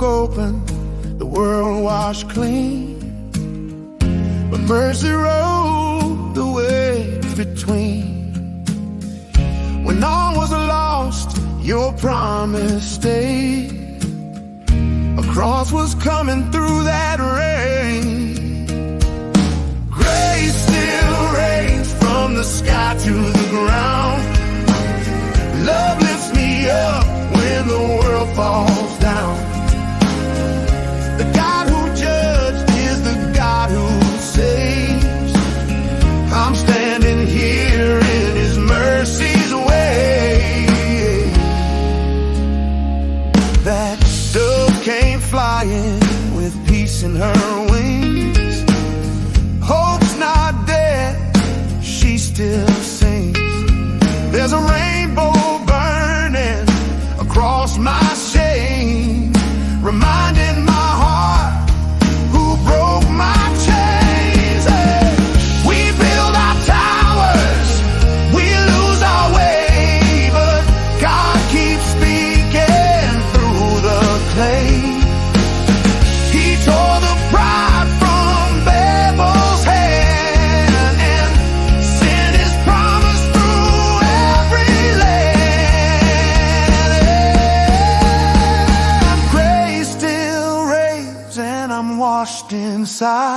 open, the world washed clean, but mercy rode the waves between. When all was lost, your promise stayed. A cross was coming through that rain. Grace still reigns from the sky to the ground. Love lifts me up when the world falls down. The God who judged is the God who saves. I'm standing here in His mercy's way. That dove came flying with peace in her wings. Hope's not dead, she still sings. There's a rainbow burning across my shame, reminding my heart who broke my chains. Hey, we build our towers, we lose our way, but God keeps speaking through the clay. He tore the pride from Babel's hand and sent His promise through every land. Grace still reigns and I'm washed inside.